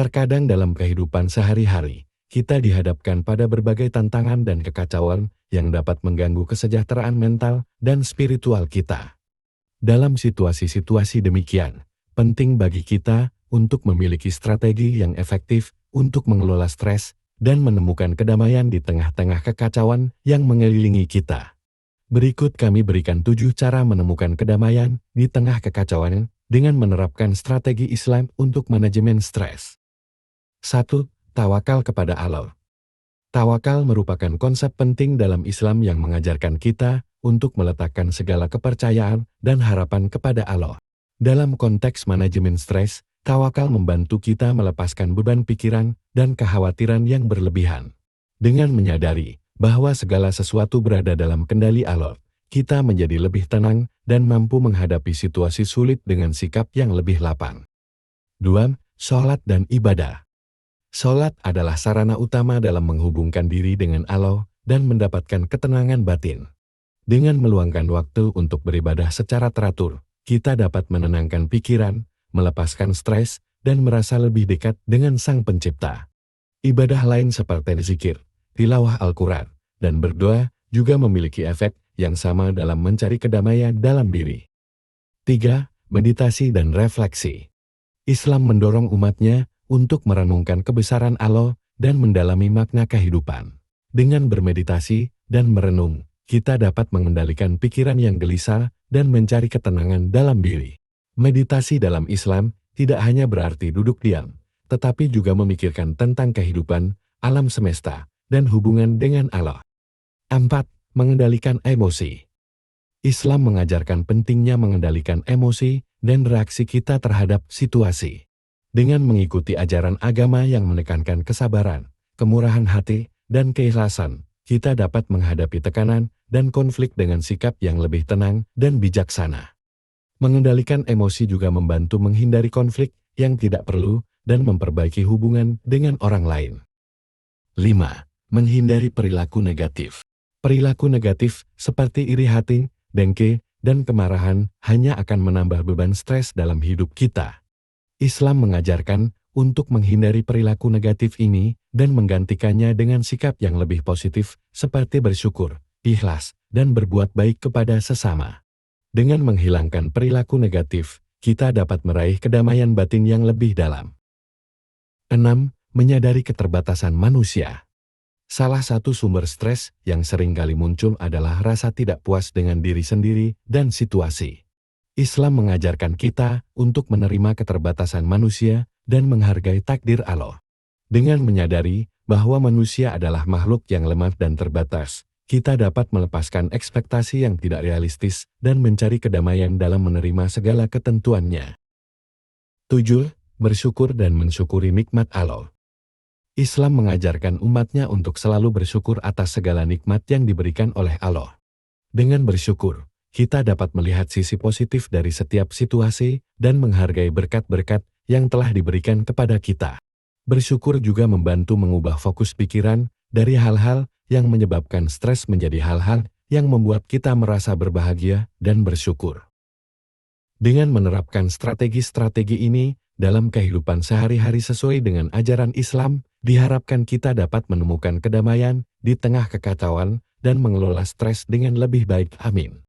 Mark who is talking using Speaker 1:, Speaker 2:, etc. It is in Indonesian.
Speaker 1: Terkadang dalam kehidupan sehari-hari, kita dihadapkan pada berbagai tantangan dan kekacauan yang dapat mengganggu kesejahteraan mental dan spiritual kita. Dalam situasi-situasi demikian, penting bagi kita untuk memiliki strategi yang efektif untuk mengelola stres dan menemukan kedamaian di tengah-tengah kekacauan yang mengelilingi kita. Berikut kami berikan 7 cara menemukan kedamaian di tengah kekacauan dengan menerapkan strategi Islam untuk manajemen stres. 1. Tawakal kepada Allah. Tawakal merupakan konsep penting dalam Islam yang mengajarkan kita untuk meletakkan segala kepercayaan dan harapan kepada Allah. Dalam konteks manajemen stres, tawakal membantu kita melepaskan beban pikiran dan kekhawatiran yang berlebihan. Dengan menyadari bahwa segala sesuatu berada dalam kendali Allah, kita menjadi lebih tenang dan mampu menghadapi situasi sulit dengan sikap yang lebih lapang. 2. Sholat dan ibadah. Sholat adalah sarana utama dalam menghubungkan diri dengan Allah dan mendapatkan ketenangan batin. Dengan meluangkan waktu untuk beribadah secara teratur, kita dapat menenangkan pikiran, melepaskan stres, dan merasa lebih dekat dengan Sang Pencipta. Ibadah lain seperti zikir, tilawah Al-Quran, dan berdoa juga memiliki efek yang sama dalam mencari kedamaian dalam diri. 3. Meditasi dan refleksi. Islam mendorong umatnya untuk merenungkan kebesaran Allah dan mendalami makna kehidupan. Dengan bermeditasi dan merenung, kita dapat mengendalikan pikiran yang gelisah dan mencari ketenangan dalam diri. Meditasi dalam Islam tidak hanya berarti duduk diam, tetapi juga memikirkan tentang kehidupan, alam semesta, dan hubungan dengan Allah. 4. Mengendalikan emosi. Islam mengajarkan pentingnya mengendalikan emosi dan reaksi kita terhadap situasi. Dengan mengikuti ajaran agama yang menekankan kesabaran, kemurahan hati, dan keikhlasan, kita dapat menghadapi tekanan dan konflik dengan sikap yang lebih tenang dan bijaksana. Mengendalikan emosi juga membantu menghindari konflik yang tidak perlu dan memperbaiki hubungan dengan orang lain. 5. Menghindari perilaku negatif. Perilaku negatif seperti iri hati, dengki, dan kemarahan hanya akan menambah beban stres dalam hidup kita. Islam mengajarkan untuk menghindari perilaku negatif ini dan menggantikannya dengan sikap yang lebih positif seperti bersyukur, ikhlas, dan berbuat baik kepada sesama. Dengan menghilangkan perilaku negatif, kita dapat meraih kedamaian batin yang lebih dalam. 6. Menyadari keterbatasan manusia. Salah satu sumber stres yang seringkali muncul adalah rasa tidak puas dengan diri sendiri dan situasi. Islam mengajarkan kita untuk menerima keterbatasan manusia dan menghargai takdir Allah. Dengan menyadari bahwa manusia adalah makhluk yang lemah dan terbatas, kita dapat melepaskan ekspektasi yang tidak realistis dan mencari kedamaian dalam menerima segala ketentuannya. 7. Bersyukur dan mensyukuri nikmat Allah. Islam mengajarkan umatnya untuk selalu bersyukur atas segala nikmat yang diberikan oleh Allah. Dengan bersyukur, kita dapat melihat sisi positif dari setiap situasi dan menghargai berkat-berkat yang telah diberikan kepada kita. Bersyukur juga membantu mengubah fokus pikiran dari hal-hal yang menyebabkan stres menjadi hal-hal yang membuat kita merasa berbahagia dan bersyukur. Dengan menerapkan strategi-strategi ini dalam kehidupan sehari-hari sesuai dengan ajaran Islam, diharapkan kita dapat menemukan kedamaian di tengah kekacauan dan mengelola stres dengan lebih baik. Amin.